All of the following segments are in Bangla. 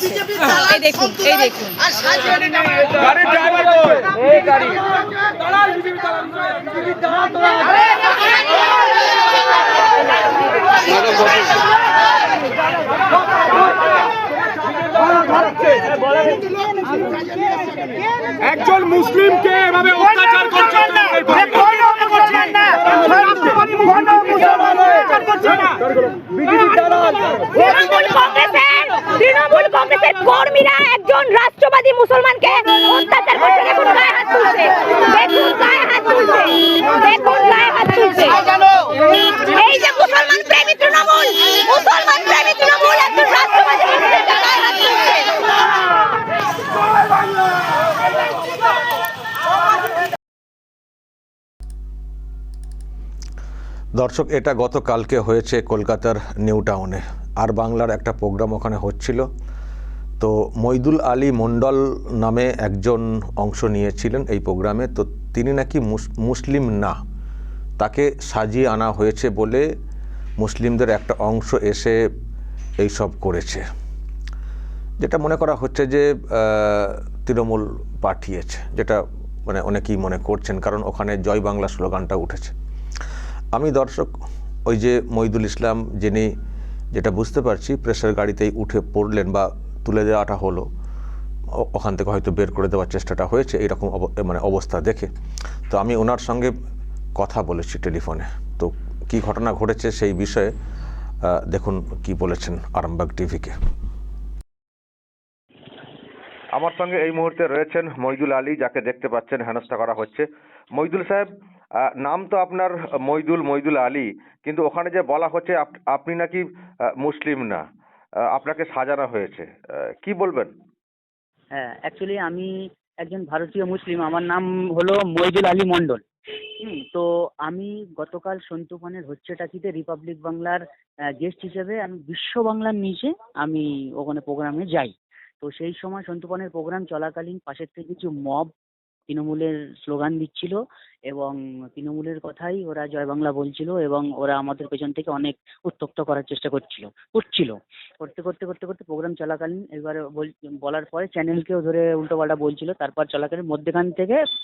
করছে। এই দেখুন, এই দেখুন। একজন মুসলিমকে এভাবে অত্যাচার করছেন না। তৃণমূল কংগ্রেসের কর্মীরা একজন রাষ্ট্রবাদী মুসলমানকে অত্যাচার করছে। দেখুন গায়ে হাত তুলছে, দেখুন গায়ে হাত তুলছে, দেখুন গায়ে হাত তুলছে। এই যে মুসলমান প্রেমী তৃণমূল, মুসলমান প্রেমী তৃণমূল একজন রাষ্ট্রবাদী মুসলিমকে গায়ে হাত তুলছে। দর্শক, এটা গতকালকে হয়েছে কলকাতার নিউ টাউনে। আর বাংলার একটা প্রোগ্রাম ওখানে হচ্ছিল। তো মইদুল আলী মণ্ডল নামে একজন অংশ নিয়েছিলেন এই প্রোগ্রামে। তো তিনি নাকি মুসলিম না, তাকে সাজিয়ে আনা হয়েছে বলে মুসলিমদের একটা অংশ এসে এই সব করেছে, যেটা মনে করা হচ্ছে যে তৃণমূল পাঠিয়েছে, যেটা মানে অনেকেই মনে করছেন, কারণ ওখানে জয় বাংলা স্লোগানটা উঠেছে। আমি দর্শক ওই যে মইদুল ইসলাম, যিনি যেটা বুঝতে পারছি প্রেসের গাড়িতেই উঠে পড়লেন বা তুলে দেওয়াটা হলো, ওখান থেকে হয়তো বের করে দেওয়ার চেষ্টাটা হয়েছে এইরকম মানে অবস্থা দেখে। তো আমি ওনার সঙ্গে কথা বলেছি টেলিফোনে। তো কি ঘটনা ঘটেছে সেই বিষয়ে দেখুন কি বলেছেন আরামবাগ টিভিকে। আমার সঙ্গে এই মুহূর্তে রয়েছেন মইদুল আলী, যাকে দেখতে পাচ্ছেন হেনস্থা করা হচ্ছে। মইদুল সাহেব, নাম তো আপনার মইদুল আলী, কিন্তু ওখানে যে বলা হচ্ছে আপনি নাকি মুসলিম না, আপনাকে সাজানো হয়েছে, কি বলবেন? হ্যাঁ, অ্যাকচুয়ালি আমি একজন ভারতীয় মুসলিম, আমার নাম হলো মইদুল আলী মণ্ডল। তো আমি গতকাল সন্তুপানের হচ্ছেটাকিতে রিপাবলিক বাংলার গেস্ট হিসেবে আমি বিশ্ব বাংলার নিচে আমি ওখানে প্রোগ্রামে যাই। তো সেই সময় সন্তুপানের প্রোগ্রাম চলাকালীন পাশের থেকে কিছু মব তৃণমূলের স্লোগান দিচ্ছিল এবং তৃণমূলের কথাই ওরা জয় বাংলা বলছিল এবং ওরা আমাদের পেছন থেকে অনেক উত্ত্যক্ত করার চেষ্টা করছিল করতে করতে করতে করতে প্রোগ্রাম চলাকালীন এবারে বলার পরে চ্যানেলকেও ধরে উল্টোপাল্টা বলছিল। তারপর চলাকালীন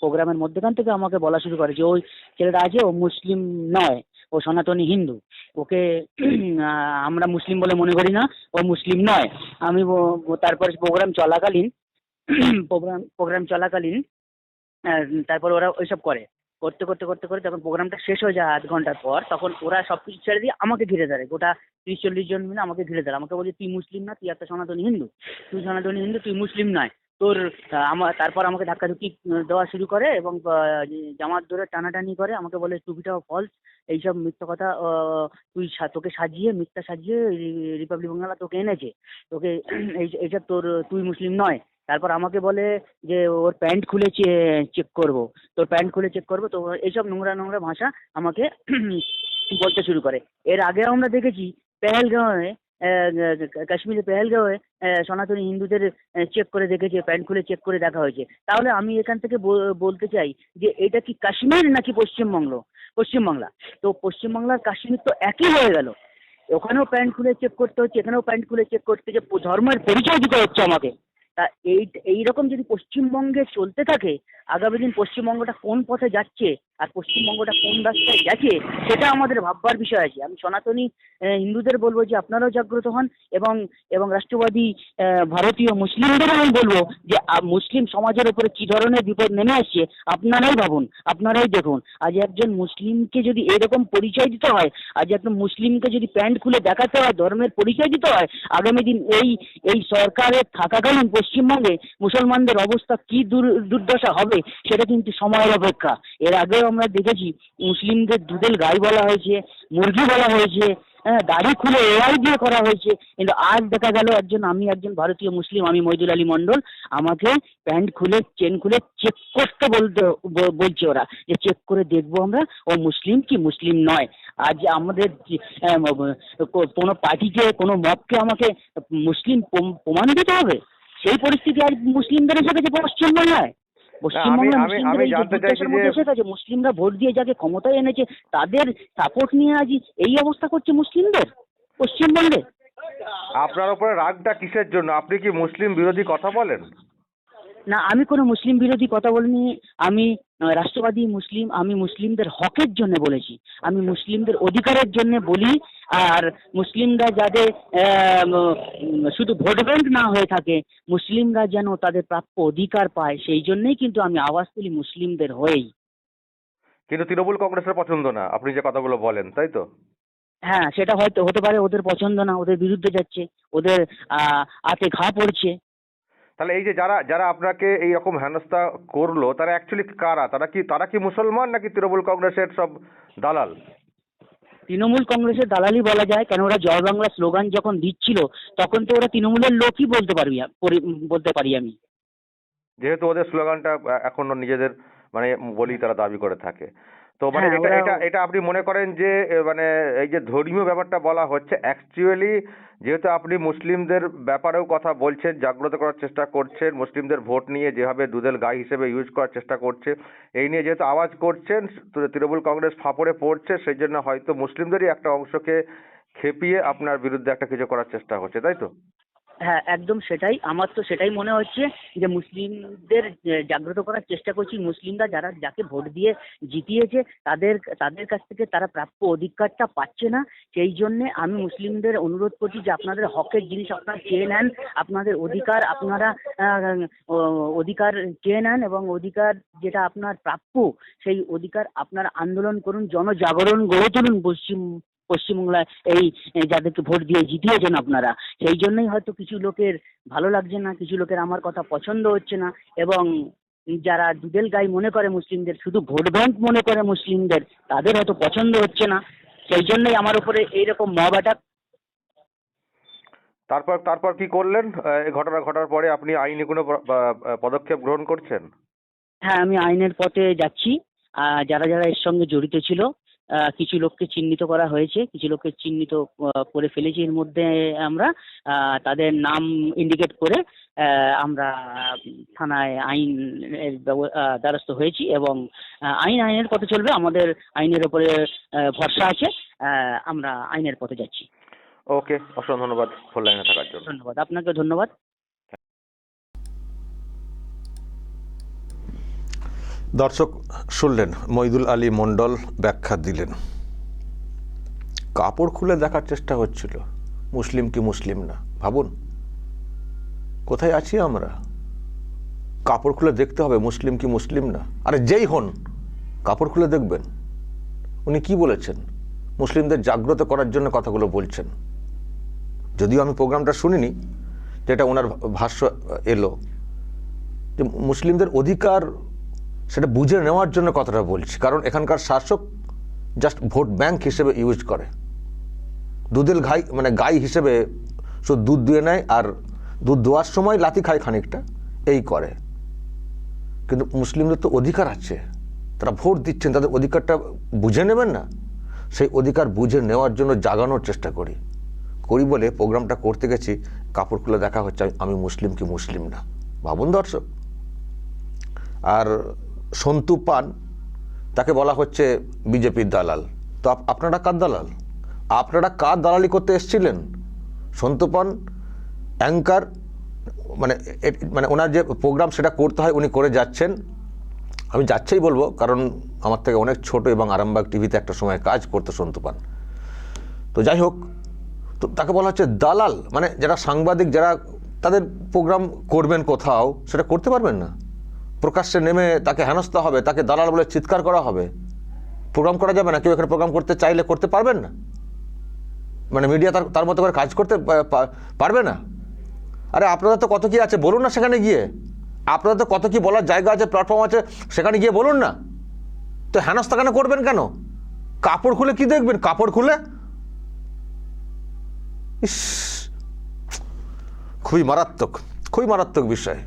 প্রোগ্রামের মধ্যেখান থেকে আমাকে বলা শুরু করে যে ওই ছেলেটা আছে ও মুসলিম নয়, ও সনাতনী হিন্দু, ওকে আমরা মুসলিম বলে মনে করি না, ও মুসলিম নয়। আমি তারপরে প্রোগ্রাম চলাকালীন তারপর ওরা ওইসব করতে করতে করতে করতে যখন প্রোগ্রামটা শেষ হয়ে যায় আধ ঘন্টার পর, তখন ওরা সব কিছু ছেড়ে দিয়ে আমাকে ঘিরে ধরে, গোটা 30-40 জন মিলে আমাকে ঘিরে ধরে। আমাকে বলছে তুই মুসলিম না, তুই একটা সনাতনী হিন্দু, তুই মুসলিম নয় তোর। তারপর আমাকে ধাক্কাধুক্কি দেওয়া শুরু করে এবং জামাত ধরে টানাটানি করে। আমাকে বলে টুপিটাও ফলস, এইসব মিথ্যা কথা, তোকে মিথ্যা সাজিয়ে রিপাবলিক বাংলা তোকে এনেছে, তোকে এইসব তুই মুসলিম নয়। তারপর আমাকে বলে যে ওর প্যান্ট খুলে চেক করবো, তো এইসব নোংরা নোংরা ভাষা আমাকে বলতে শুরু করে। এর আগেও আমরা দেখেছি পেহেলগাঁওয়ে, কাশ্মীরের পেহেলগাঁওয়ে সনাতনী হিন্দুদের চেক করে দেখেছে, প্যান্ট খুলে চেক করে দেখা হয়েছে। তাহলে আমি এখান থেকে বলতে চাই যে এটা কি কাশ্মীর নাকি পশ্চিমবাংলা? তো পশ্চিমবাংলার কাশ্মীর তো একই হয়ে গেল, ওখানেও প্যান্ট খুলে চেক করতে হচ্ছে, এখানেও প্যান্ট খুলে চেক করতে হচ্ছে, ধর্মের পরিচয় দিতে হচ্ছে আমাকে। তা এইরকম যদি পশ্চিমবঙ্গে চলতে থাকে, আগামী দিন পশ্চিমবঙ্গটা কোন পথে যাচ্ছে আর পশ্চিমবঙ্গটা কোন রাস্তায় গেছে সেটা আমাদের ভাববার বিষয় আছে। আমি সনাতনী হিন্দুদের বলবো যে আপনারাও জাগ্রত হন এবং রাষ্ট্রবাদী ভারতীয় মুসলিমদেরও আমি বলবো যে মুসলিম সমাজের উপরে কি ধরনের বিপদ নেমে আসছে আপনারাই ভাবুন, আপনারাই দেখুন। আজ একজন মুসলিমকে যদি এরকম পরিচয় দিতে হয়, আজ একজন মুসলিমকে যদি প্যান্ট খুলে দেখাতে হয়, ধর্মের পরিচয় দিতে হয়, আগামী দিন এই সরকারের থাকাকালীন পশ্চিমবঙ্গে মুসলমানদের অবস্থা কি দুর্দশা হবে সেটা কিন্তু সময়ের অপেক্ষা। এর আগেও আমরা দেখেছি মুসলিমদের দুধেল গাই বলা হয়েছে, মুরগি বলা হয়েছে, দাড়ি খুলে এআই দিয়ে করা হয়েছে, কিন্তু আজ দেখা গেল আমি একজন ভারতীয় মুসলিম, আমি মইদুল আলী মণ্ডল, আমাকে প্যান্ট খুলে চেন খুলে চেক করতে বলছে ওরা, যে চেক করে দেখবো আমরা ও মুসলিম কি মুসলিম নয়। আজ আমাদের কোনো পার্টিকে, কোনো মতকে আমাকে মুসলিম প্রমাণ দিতে হবে, সেই পরিস্থিতি আজ মুসলিমদের এসে গেছে পশ্চিমবাংলায়। মুসলিমরা ভোট দিয়ে যাকে ক্ষমতায় এনেছে তাদের সাপোর্ট নিয়ে আজ এই অবস্থা করছে মুসলিমদের পশ্চিমবঙ্গে। আপনার উপরে রাগটা কিসের জন্য? আপনি কি মুসলিম বিরোধী কথা বলেন? না, আমি কোনো মুসলিম বিরোধী কথা বলিনি। আমি রাষ্ট্রবাদী মুসলিম, আমি মুসলিমদের হকের জন্য বলেছি, আমি মুসলিমদের অধিকারের জন্য বলি। আর মুসলিমরা যাতে শুধু ভোট ব্যাংক না হয়ে থাকে, মুসলিমরা যেন তাদের প্রাপ্য অধিকার পায়, সেই জন্যই কিন্তু আমি আওয়াজ তুলি মুসলিমদের হয়েই। কিন্তু তৃণমূল কংগ্রেসের পছন্দ না আপনি যে কথাগুলো বলেন, তাই তো? হ্যাঁ, সেটা হয়তো হতে পারে ওদের পছন্দ না, ওদের বিরুদ্ধে যাচ্ছে, ওদের হাতে ঘা পড়ছে। তাহলে এই যে যারা যারা আপনাকে এই রকম হেনস্থা করলো তারা অ্যাকচুয়ালি কারা? তারা কি মুসলমান নাকি তৃণমূল কংগ্রেসের সব দালাল? তৃণমূল কংগ্রেসের দালালি বলা যায়, কেন ওরা জয় বাংলা স্লোগান যখন দিচ্ছিল তখন তো ওরা তৃণমূলের লোকই বলতে পারি আমি। যেহেতু ওদের স্লোগানটা এখনো নিজেদের মানে বলি তারা দাবি করে থাকে, তো মানে হ্যাঁ, এটা এটা এটা আপনি মনে করেন যে মানে এই যে ধর্মীয় ব্যাপারটা বলা হচ্ছে অ্যাকচুয়ালি, যেহেতু আপনি মুসলিমদের ব্যাপারেও কথা বলছেন, জাগ্রত করার চেষ্টা করছেন, মুসলিমদের ভোট নিয়ে যেভাবে দুধেল গাই হিসেবে ইউজ করার চেষ্টা করছে, এই নিয়ে যেহেতু আওয়াজ করছেন, তৃণমূল কংগ্রেস ফাঁপড়ে পড়ছে, সেই জন্য হয়তো মুসলিমদেরই একটা অংশকে খেপিয়ে আপনার বিরুদ্ধে একটা কিছু করার চেষ্টা হচ্ছে, তাই তো? হ্যাঁ, একদম সেটাই। আমার তো সেটাই মনে হচ্ছে যে মুসলিমদের জাগ্রত করার চেষ্টা করছি। মুসলিমরা যাকে ভোট দিয়ে জিতিয়েছে তাদের কাছ থেকে তারা প্রাপ্য অধিকারটা পাচ্ছে না। সেই জন্যে আমি মুসলিমদের অনুরোধ করছি যে আপনাদের হকের জিনিস আপনারা চেয়ে নেন, আপনাদের অধিকার আপনারা অধিকার চেয়ে নেন, এবং অধিকার যেটা আপনার প্রাপ্য সেই অধিকার আপনারা আন্দোলন করুন, জনজাগরণ গড়ে তুলুন পশ্চিমবাংলায় এই যাদেরকে ভোট দিয়ে জিতিয়েছেন আপনারা। সেই জন্যই হয়তো কিছু লোকের ভালো লাগছে না, কিছু লোকের আমার কথা পছন্দ হচ্ছে না, এবং যারা দুধেল গাই মনে করে মুসলিমদের, শুধু ভোট ব্যাংক মনে করে মুসলিমদের, তাদের হয়তো পছন্দ হচ্ছে না। সেই জন্যই আমার উপরে এইরকম মব অ্যাটাক। তারপর কি করলেন? এই ঘটনা ঘটার পরে আপনি আইনি কোনো পদক্ষেপ গ্রহণ করছেন? হ্যাঁ, আমি আইনের পথে যাচ্ছি। যারা যারা এর সঙ্গে জড়িত ছিল কিছু লোককে চিহ্নিত করা হয়েছে, কিছু লোককে চিহ্নিত করে ফেলেছি। এর মধ্যে আমরা তাদের নাম ইন্ডিকেট করে আমরা থানায় আইনের দ্বারস্থ হয়েছি, এবং আইনের পথে চলবে। আমাদের আইনের ওপরে ভরসা আছে, আমরা আইনের পথে যাচ্ছি। ওকে, অসংখ্য ধন্যবাদ ফোন লাইনে থাকার জন্য। ধন্যবাদ, আপনাকে ধন্যবাদ। দর্শক শুনলেন, মইদুল আলী মণ্ডল ব্যাখ্যা দিলেন। কাপড় খুলে দেখার চেষ্টা হচ্ছিল মুসলিম কি মুসলিম না। ভাবুন কোথায় আছি আমরা। কাপড় খুলে দেখতে হবে মুসলিম কি মুসলিম না। আরে যেই হন কাপড় খুলে দেখবেন। উনি কি বলেছেন? মুসলিমদের জাগ্রত করার জন্য কথাগুলো বলছেন। যদিও আমি প্রোগ্রামটা শুনিনি, যেটা ওনার ভাষ্য এলো যে মুসলিমদের অধিকার সেটা বুঝে নেওয়ার জন্য কথাটা বলছি। কারণ এখানকার শাসক জাস্ট ভোট ব্যাংক হিসেবে ইউজ করে, দুধেল গাই হিসেবে শুধু দুধ দুয়ে নেয়, আর দুধ দোয়ার সময় লাথি খায় খানিকটা, এই করে। কিন্তু মুসলিমদের তো অধিকার আছে, তারা ভোট দিচ্ছেন, তাদের অধিকারটা বুঝে নেবেন না? সেই অধিকার বুঝে নেওয়ার জন্য জাগানোর চেষ্টা করি বলে প্রোগ্রামটা করতে গেছি। কাপড় খুলে দেখা হচ্ছে আমি মুসলিম কি মুসলিম না। ভাবুন দর্শক। আর সন্তু পান, তাকে বলা হচ্ছে বিজেপির দালাল। তো আপনারা কার দালাল? আপনারা কার দালালি করতে এসেছিলেন? সন্তু পান অ্যাঙ্কার, মানে ওনার যে প্রোগ্রাম সেটা করতে হয় উনি করে যাচ্ছেন। আমি যাচ্ছেই বলবো, কারণ আমার থেকে অনেক ছোট, এবং আরামবাগ টিভিতে একটা সময় কাজ করতো সন্তু পান। তো যাই হোক, তো তাকে বলা হচ্ছে দালাল। মানে যারা সাংবাদিক, যারা তাদের প্রোগ্রাম করবেন কোথাও, সেটা করতে পারবেন না। প্রকাশ্যে নেমে তাকে হেনস্থা হবে, তাকে দালাল বলে চিৎকার করা হবে, প্রোগ্রাম করা যাবে না। কেউ এখানে প্রোগ্রাম করতে চাইলে করতে পারবেন না, মানে মিডিয়া তার মতো করে কাজ করতে পারবে না। আরে আপনাদের তো কত কি আছে বলুন না, সেখানে গিয়ে আপনাদের তো কত কি বলার জায়গা আছে, প্ল্যাটফর্ম আছে, সেখানে গিয়ে বলুন না। তো হেনস্থা কেন করবেন? কেন? কাপড় খুলে কি দেখবেন? কাপড় খুলে ইস, খুবই মারাত্মক বিষয়।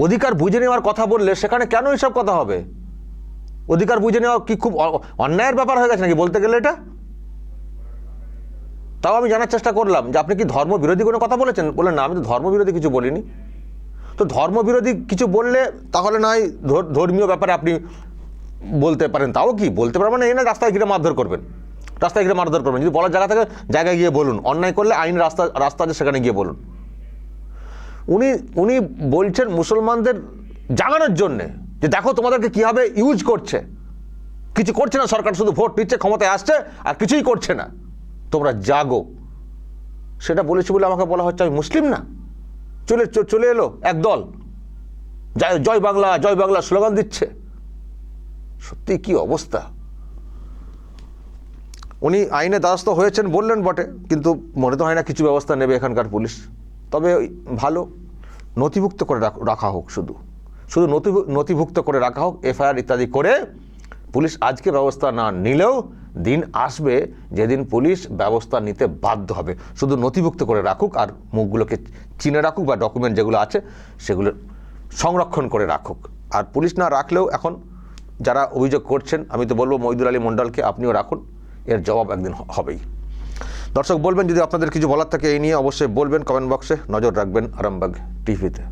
অধিকার বুঝে নেওয়ার কথা বললে সেখানে কেন এসব কথা হবে? অধিকার বুঝে নেওয়া কি খুব অন্যায়ের ব্যাপার হয়ে গেছে নাকি বলতে গেলে এটা? তাও আমি জানার চেষ্টা করলাম যে আপনি কি ধর্মবিরোধী কোনো কথা বলেছেন? বললেন না, আমি তো ধর্মবিরোধী কিছু বলিনি। তো ধর্মবিরোধী কিছু বললে তাহলে নয় ধর্মীয় ব্যাপারে আপনি বলতে পারেন, তাও কি বলতে পারেন মানে এই না রাস্তায় ঘিরে মারধর করবেন। রাস্তায় গিয়ে মারধর করবেন, যদি বলার জায়গা থাকে জায়গায় গিয়ে বলুন, অন্যায় করলে আইন রাস্তা আছে সেখানে গিয়ে বলুন। উনি বলছেন মুসলমানদের জাগানোর জন্যে যে দেখো তোমাদেরকে কীভাবে ইউজ করছে, কিছু করছে না সরকার, শুধু ভোট নিচ্ছে, ক্ষমতায় আসছে আর কিছুই করছে না, তোমরা জাগো। সেটা বলেছি বলে আমাকে বলা হচ্ছে আমি মুসলিম না। চলে এলো এক দল, জয় বাংলা জয় বাংলা স্লোগান দিচ্ছে। সত্যি কি অবস্থা। উনি আইনে দ্বারস্থ হয়েছেন বললেন বটে, কিন্তু মনে তো হয় না কিছু ব্যবস্থা নেবে এখানকার পুলিশ। তবে ভালো নথিভুক্ত করে রাখা হোক, শুধু নথিভুক্ত করে রাখা হোক, এফআইআর ইত্যাদি করে। পুলিশ আজকে ব্যবস্থা না নিলেও দিন আসবে যেদিন পুলিশ ব্যবস্থা নিতে বাধ্য হবে। শুধু নথিভুক্ত করে রাখুক আর মুখগুলোকে চিনে রাখুক, বা ডকুমেন্ট যেগুলো আছে সেগুলো সংরক্ষণ করে রাখুক। আর পুলিশ না রাখলেও এখন যারা অভিযোগ করছেন, আমি তো বলবো মইদুল আলী মণ্ডলকে আপনিও রাখুন, এর জবাব একদিন হবেই। দর্শক বলবেন যদি আপনাদের কিছু বলার থাকে এই নিয়ে, অবশ্যই বলবেন কমেন্ট বক্সে। নজর রাখবেন আরামবাগ টিভিতে।